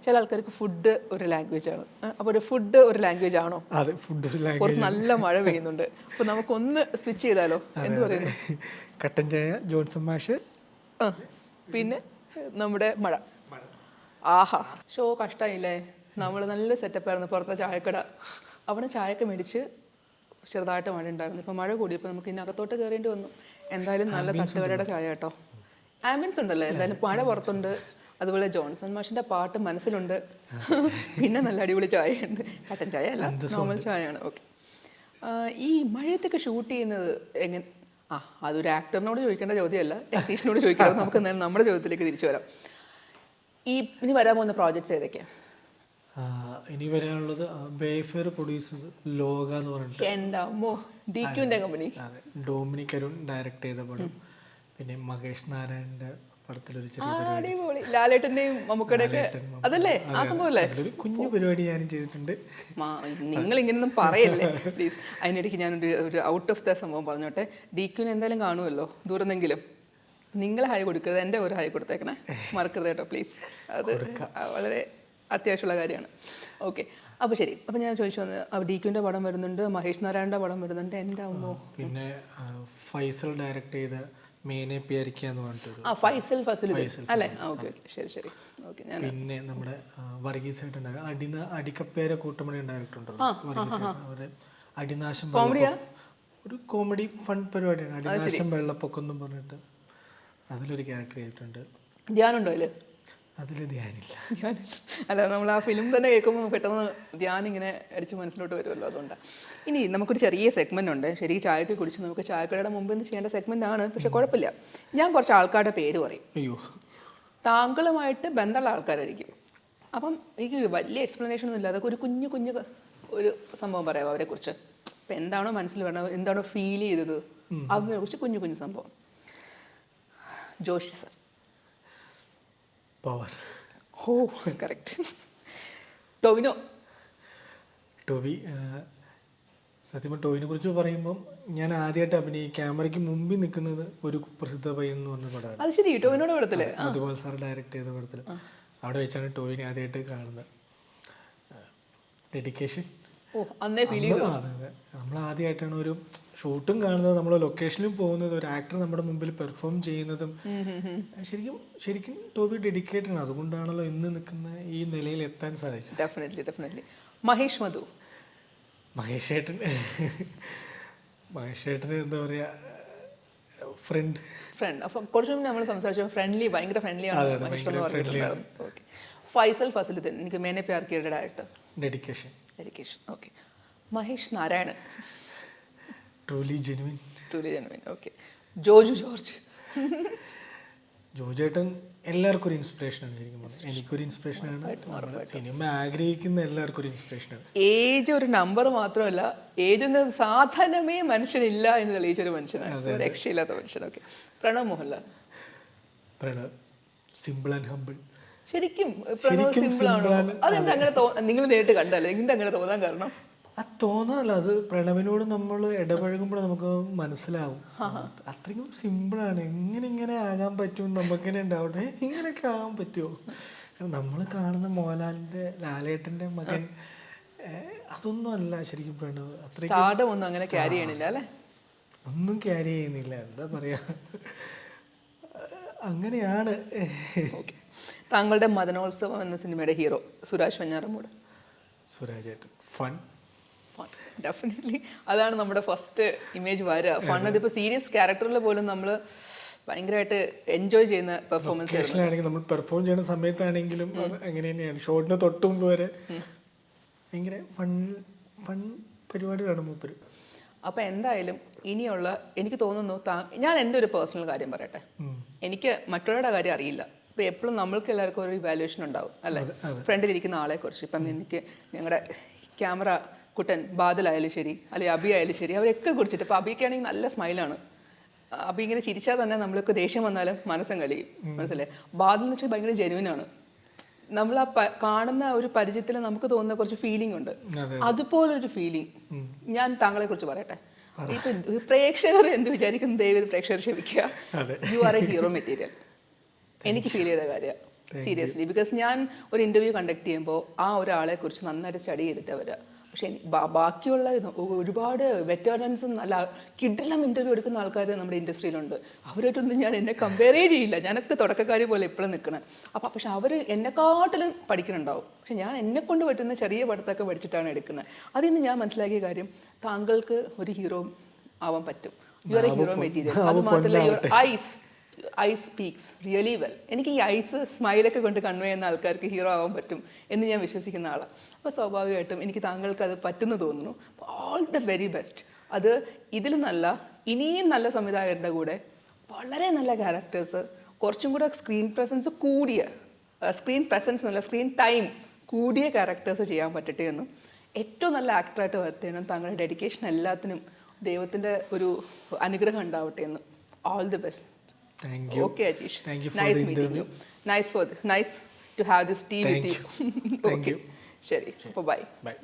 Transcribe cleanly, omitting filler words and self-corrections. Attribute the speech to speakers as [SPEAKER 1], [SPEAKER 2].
[SPEAKER 1] ചില ആൾക്കാർക്ക് ഫുഡ് ഒരു ലാംഗ്വേജ് ആണ്. അപ്പോൾ ഒരു ഫുഡ് ഒരു ലാംഗ്വേജ് ആണോ?
[SPEAKER 2] അതെ, ഫുഡ് ഒരു
[SPEAKER 1] കുറച്ച്
[SPEAKER 2] ലാംഗ്വേജ്.
[SPEAKER 1] നല്ല മഴ പെയ്യുന്നുണ്ട്, അപ്പോൾ നമുക്കൊന്ന് സ്വിച്ച് ചെയ്താലോ? എന്ത് പറയുന്നു?
[SPEAKER 2] കട്ടൻ ചായ, ജോൺസൺ മാഷ്,
[SPEAKER 1] പിന്നെ നമ്മുടെ മഴ. ആഹാ, ഷോ കഷ്ടമായില്ലേ. നമ്മൾ നല്ല സെറ്റപ്പായിരുന്നു പുറത്തെ ചായക്കട. അവിടെ ചായയൊക്കെ മേടിച്ച് ചെറുതായിട്ട് മഴ ഉണ്ടായിരുന്നു. ഇപ്പോൾ മഴ കൂടിയപ്പോൾ നമുക്ക് ഇതിനകത്തോട്ട് കയറേണ്ടി വന്നു. എന്തായാലും നല്ല തട്ടുകടയുടെ ചായ കേട്ടോ. ആംബിയൻസ് ഉണ്ടല്ലോ. എന്തായാലും മഴ പുറത്തുണ്ട്, അതുപോലെ ജോൺസൺ മാഷിൻ്റെ പാട്ട് മനസ്സിലുണ്ട്, പിന്നെ നല്ല അടിപൊളി ചായയുണ്ട്. കട്ടൻ ചായ അല്ല, നോർമൽ ചായയാണ്. ഓക്കെ, ഈ മഴയത്തൊക്കെ ഷൂട്ട് ചെയ്യുന്നത് എങ്ങനെ? അതൊരു ആക്ടറിനോട് ചോദിക്കേണ്ട ചോദ്യമല്ല, ടെക്നീഷ്യനോട് ചോദിക്കാറ്. നമുക്ക് എന്തായാലും നമ്മുടെ ചോദ്യത്തിലേക്ക് തിരിച്ചു വരാം. ഇനി വരാൻ പോകുന്ന പ്രോജക്ട്സ് ഏതൊക്കെയാണ്?
[SPEAKER 2] ഇനി വരാനുള്ളത് ബേഫെയർ പ്രൊഡ്യൂസേഴ്സ് ലോക എന്ന് പറഞ്ഞിട്ട്,
[SPEAKER 1] എൻ്റെ അമ്മോ, DQൻ്റെ കമ്പനി.
[SPEAKER 2] അതെ, ഡൊമിനിക് അരുൺ ഡയറക്ട് ചെയ്ത പടം. പിന്നെ മഹേഷ് നാരായണന്റെ പടത്തിലൊരു ചെറിയ
[SPEAKER 1] അടിപൊളി, ലാലേട്ടൻ്റെയും മമ്മൂക്കയുടെയൊക്കെ അതല്ലേ ആ സംഭവമല്ലേ?
[SPEAKER 2] ഒരു കുഞ്ഞു പരിപാടി ഞാനും ചെയ്തിട്ടുണ്ട്.
[SPEAKER 1] നിങ്ങൾ ഇങ്ങനെയൊന്നും പറയല്ലേ പ്ലീസ്. അതിനിടയ്ക്ക് ഞാനൊരു ഔട്ട് ഓഫ് ദ സംഭവം പറഞ്ഞോട്ടെ. DQന് എന്തായാലും കാണുമല്ലോ ദൂരെന്നെങ്കിലും. നിങ്ങൾ ഹായ് കൊടുക്കരുത്, എൻ്റെ ഒരു ഹായ് കൊടുത്തേക്കണേ, മറക്കരുത് കേട്ടോ പ്ലീസ്. അത് വളരെ അത്യാവശ്യമുള്ള കാര്യമാണ്. ഓക്കെ, അപ്പോൾ ശരി. അപ്പോൾ ഞാൻ ചോദിച്ചു വന്നത്, DQൻ്റെ പടം വരുന്നുണ്ട്, മഹേഷ് നാരായണൻ്റെ പടം വരുന്നുണ്ട്. എൻ്റെ അമ്മോ.
[SPEAKER 2] പിന്നെ ഫൈസൽ ഡയറക്ട് ചെയ്ത മേനെ പ്യാരിക്ക എന്ന് പറഞ്ഞിട്ട്,
[SPEAKER 1] ഫൈസൽ അല്ലേ? ഓക്കെ, ശരി ശരി. ഓക്കെ, ഞാൻ
[SPEAKER 2] പിന്നെ നമ്മുടെ വർഗീസ് ആയിട്ട് അടിക്കപ്പേര കൂട്ടമണി ഡയറക്ടർ ഉണ്ടല്ലോ, അവരുടെ അടിനാശം ഒരു കോമഡി ഫൺ പരിപാടിയാണ്. അടിനാശം വെള്ളപ്പൊക്കം എന്ന് പറഞ്ഞിട്ട് അതിലൊരു ക്യാരക്ടർ ചെയ്തിട്ടുണ്ട്.
[SPEAKER 1] ധ്യാനുണ്ടോ അതിൽ?
[SPEAKER 2] അതിൽ ധ്യാനില്ല.
[SPEAKER 1] അല്ല, നമ്മൾ ആ ഫിലിം തന്നെ കേൾക്കുമ്പോൾ പെട്ടെന്ന് ധ്യാൻ ഇങ്ങനെ അടിച്ച് മനസ്സിലോട്ട് വരുമല്ലോ, അതുകൊണ്ടാണ്. ഇനി നമുക്കൊരു ചെറിയ സെഗ്മെന്റ് ഉണ്ട്. ശരിക്കും ചായയൊക്കെ കുടിച്ച് നമുക്ക് ചായക്കടയുടെ മുമ്പ് നിന്ന് ചെയ്യേണ്ട സെഗ്മെന്റ് ആണ്, പക്ഷെ കുഴപ്പമില്ല. ഞാൻ കുറച്ച് ആൾക്കാരുടെ പേര് പറയും.
[SPEAKER 2] അയ്യോ,
[SPEAKER 1] താങ്കളുമായിട്ട് ബന്ധമുള്ള ആൾക്കാരായിരിക്കും. അപ്പം എനിക്ക് വലിയ എക്സ്പ്ലനേഷൻ ഒന്നും ഇല്ല, അതൊക്കെ ഒരു കുഞ്ഞു ഒരു സംഭവം പറയാമോ അവരെക്കുറിച്ച്? ഇപ്പം എന്താണോ മനസ്സിൽ വേണ്ടത്, എന്താണോ ഫീൽ ചെയ്തത്, അതിനെക്കുറിച്ച് കുഞ്ഞു സംഭവം. ജോഷി സർ.
[SPEAKER 2] പവർ.
[SPEAKER 1] ഓ, കറക്റ്റ്. ടൊവിനോ.
[SPEAKER 2] ടൊവി. സത്യം ടൊവിനെ കുറിച്ച് പറയുമ്പം ഞാൻ ആദ്യമായിട്ട് ക്യാമറയ്ക്ക് മുമ്പിൽ നിൽക്കുന്നത് ഒരു പ്രസിദ്ധ പയ്യൻ എന്ന് പറഞ്ഞ പടമാണ്.
[SPEAKER 1] അത് ശരി, ടൊവിനോട് പടത്തില്
[SPEAKER 2] അതുപോലെ സാർ ഡയറക്ട് ചെയ്ത പടത്തിൽ അവിടെ വെച്ചാണ് ടൊവിനെ ആദ്യമായിട്ട് കാണുന്നത്. ഡെഡിക്കേഷൻ.
[SPEAKER 1] ഓ, അന്നേ ഫീൽ ചെയ്തു.
[SPEAKER 2] നമ്മൾ ആദ്യമായിട്ടാണ് ഒരു ഷൂട്ടും കാണുന്നത്, നമ്മൾ ലൊക്കേഷനിൽ പോകുന്നത്, ഒരു ആക്ടർ നമ്മുടെ മുമ്പിൽ പെർഫോം ചെയ്യുന്നതും. ശരിക്കും ടോബി ഡെഡിക്കേറ്റഡ് ആണ്. അതുകൊണ്ടാണല്ലോ ഇന്ന് നിൽക്കുന്ന ഈ നിലയിൽ എത്താൻ സാധിച്ചത്.
[SPEAKER 1] ഡെഫിനറ്റ്ലി.
[SPEAKER 2] മഹേഷ് ഏട്ടന് എന്താ പറയാ, ഫ്രണ്ട്.
[SPEAKER 1] അപ്പം കുറച്ച് മുന്നേ നമ്മൾ സംസാരിച്ചു, ഭയങ്കര ഫ്രണ്ട്ലി ആണ്. ഫൈസൽ ഫസലുദ്ദീൻ, എനിക്ക് മേനെ പ്യാർ കിയുടെ director.
[SPEAKER 2] Dedication.
[SPEAKER 1] Okay. Mahesh Narayanan.
[SPEAKER 2] Truly genuine.
[SPEAKER 1] Okay. Joju George.
[SPEAKER 2] ജോജേട്ടൻ എല്ലാവർക്കും ഒരു ഇൻസ്പിറേഷനാണ്. ശരിക്കും എനിക്കൊരു ഇൻസ്പിറേഷനാണ്. സിനിമ ആഗ്രഹിക്കുന്ന എല്ലാവർക്കും ഒരു ഇൻസ്പിറേഷനാണ്.
[SPEAKER 1] ഏജ് ഒരു നമ്പർ മാത്രമല്ല, ഏജ് എന്നത് സാധാരണമേ മനുഷ്യനില്ല എന്ന് തെളിയിച്ചൊരു മനുഷ്യനാണ്, രക്ഷയില്ലാത്ത മനുഷ്യൻ. Okay. Pranav Mohanlal.
[SPEAKER 2] Simple and humble.
[SPEAKER 1] ശരിക്കും പ്രണവ് സിമ്പിൾ ആണോ? അതെന്താ അങ്ങനെ നിങ്ങൾ നേരിട്ട് കണ്ടല്ലേ, എന്താ അങ്ങനെ തോന്നാൻ കാരണം?
[SPEAKER 2] അത് തോന്നാനല്ല, അത് പ്രണവിനോട് നമ്മൾ ഇടപഴകുമ്പോൾ നമുക്ക് മനസ്സിലാവും. അത്രയും സിമ്പിളാണ്. ഇങ്ങനെ ആകാൻ പറ്റും, നമുക്കിങ്ങനെ ഉണ്ടാവട്ടെ, ഇങ്ങനെയൊക്കെ ആകാൻ പറ്റുമോ? നമ്മൾ കാണുന്ന മോഹൻലാലിന്റെ ലാലേട്ടന്റെ മകൻ അതൊന്നും അല്ല ശരിക്കും പ്രണവ്.
[SPEAKER 1] അത്രയും ഒന്നും അങ്ങനെ ക്യാരി ചെയ്യണില്ല അല്ലേ?
[SPEAKER 2] ഒന്നും ക്യാരി ചെയ്യുന്നില്ല, എന്താ പറയാ, അങ്ങനെയാണ്.
[SPEAKER 1] താങ്കളുടെ മദനോത്സവം എന്ന സിനിമയുടെ ഹീറോ സുരാജ് വെഞ്ഞാറമൂട്.
[SPEAKER 2] സുരാജേട്ടൻ ഫൺ.
[SPEAKER 1] ഡെഫിനറ്റ്ലി അതാണ് നമ്മുടെ ഫസ്റ്റ് ഇമേജ് വരിക. ഫൺ. അതിപ്പോൾ സീരിയസ് ക്യാരക്ടറിൽ പോലും നമ്മൾ ഭയങ്കരമായിട്ട് എൻജോയ് ചെയ്യുന്ന പെർഫോമൻസ്
[SPEAKER 2] ആണെങ്കിൽ, നമ്മൾ പെർഫോം ചെയ്യുന്ന സമയത്താണെങ്കിലും അങ്ങനെ തന്നെയാണ്. ഷോട്ടിന് തൊട്ട് മുമ്പ് വരെ ഭയങ്കര ഫൺ പരിപാടിയാണ് മൂപ്പര്.
[SPEAKER 1] അപ്പോൾ എന്തായാലും ഇനിയുള്ള, എനിക്ക് തോന്നുന്നു, ഞാൻ എൻ്റെ ഒരു പേഴ്സണൽ കാര്യം പറയട്ടെ. എനിക്ക് മറ്റുള്ളവരുടെ കാര്യം അറിയില്ല. ഇപ്പോൾ എപ്പോഴും നമ്മൾക്ക് എല്ലാവർക്കും ഒരു ഇവാലുവേഷൻ ഉണ്ടാവും അല്ലേ, ഫ്രണ്ടിലിരിക്കുന്ന ആളെക്കുറിച്ച്. ഇപ്പം എനിക്ക് ഞങ്ങളുടെ ക്യാമറ കുട്ടൻ ബാദലായാലും ശരി, അല്ലെങ്കിൽ അബി ആയാലും ശരി, അവരൊക്കെ കുറിച്ചിട്ട്. ഇപ്പോൾ അബിക്കാണെങ്കിൽ നല്ല സ്മൈലാണ്. അബി ഇങ്ങനെ ചിരിച്ചാൽ തന്നെ നമ്മൾക്ക് ദേഷ്യം വന്നാലും മനസ്സും കളിയും, മനസ്സിലായി. ബാദൽ എന്ന് വെച്ചാൽ ഭയങ്കര ജെനുവിനാണ്. നമ്മൾ ആ കാണുന്ന ഒരു പരിചയത്തിൽ നമുക്ക് തോന്നുന്ന കുറച്ച് ഫീലിംഗ് ഉണ്ട്. അതുപോലൊരു ഫീലിംഗ് ഞാൻ താങ്കളെ കുറിച്ച് പറയട്ടെ. ഇപ്പം പ്രേക്ഷകർ എന്ത് വിചാരിക്കുന്നു ദയവേത് പ്രേക്ഷകർ ക്ഷമിക്കുക. You are A hero material. എനിക്ക് ഫീൽ ചെയ്ത കാര്യം സീരിയസ്ലി. ബിക്കോസ് ഞാൻ ഒരു ഇൻ്റർവ്യൂ കണ്ടക്ട് ചെയ്യുമ്പോൾ ആ ഒരാളെ കുറിച്ച് നന്നായിട്ട് സ്റ്റഡി ചെയ്തിട്ട് വരിക. പക്ഷേ ബാക്കിയുള്ള ഒരുപാട് വെറ്ററൻസും നല്ല കിഡെല്ലാം ഇൻ്റർവ്യൂ എടുക്കുന്ന ആൾക്കാർ നമ്മുടെ ഇൻഡസ്ട്രിയിലുണ്ട്. അവരായിട്ടൊന്നും ഞാൻ എന്നെ കമ്പയറേ ചെയ്യില്ല. ഞാനൊക്കെ തുടക്കക്കാരി പോലെ എപ്പോഴും നിൽക്കണം. പക്ഷെ അവർ എന്നെക്കാട്ടിലും പഠിക്കുന്നുണ്ടാവും. പക്ഷെ ഞാൻ എന്നെക്കൊണ്ട് പറ്റുന്ന ചെറിയ പഠിത്തമൊക്കെ പഠിച്ചിട്ടാണ് എടുക്കുന്നത്. അതിൽ നിന്ന് ഞാൻ മനസ്സിലാക്കിയ കാര്യം, താങ്കൾക്ക് ഒരു ഹീറോ ആവാൻ പറ്റും. You are A hero material. അത് മാത്രമല്ല, your eyes speaks really well. എനിക്ക് ഈ ഐസ് സ്മൈലൊക്കെ കൊണ്ട് കൺവേ ചെയ്യുന്ന ആൾക്കാർക്ക് ഹീറോ ആവാൻ പറ്റും എന്ന് ഞാൻ വിശ്വസിക്കുന്ന ആളാണ്. അപ്പോൾ സ്വാഭാവികമായിട്ടും എനിക്ക് താങ്കൾക്ക് അത് പറ്റുന്നു തോന്നുന്നു. All the very best. അത് ഇതിൽ നല്ല ഇനിയും നല്ല സംവിധായകരുടെ കൂടെ വളരെ നല്ല ക്യാരക്ടേഴ്സ്, കുറച്ചും കൂടെ സ്ക്രീൻ പ്രസൻസ് കൂടിയ, സ്ക്രീൻ പ്രസൻസ് എന്നല്ല സ്ക്രീൻ ടൈം കൂടിയ ക്യാരക്ടേഴ്സ് ചെയ്യാൻ പറ്റട്ടെ എന്നും ഏറ്റവും നല്ല ആക്ടറായിട്ട് വരുത്തേണം. താങ്കളുടെ ഡെഡിക്കേഷൻ എല്ലാത്തിനും ദൈവത്തിൻ്റെ ഒരു അനുഗ്രഹം ഉണ്ടാവട്ടെ എന്ന്. All the best.
[SPEAKER 2] Thank you.
[SPEAKER 1] Okay, Ajish.
[SPEAKER 2] Thank you for
[SPEAKER 1] Nice
[SPEAKER 2] the
[SPEAKER 1] meeting
[SPEAKER 2] interview.
[SPEAKER 1] you. Nice to have this tea with you.
[SPEAKER 2] Thank you.
[SPEAKER 1] Okay. Sherry. Bye.
[SPEAKER 2] Bye.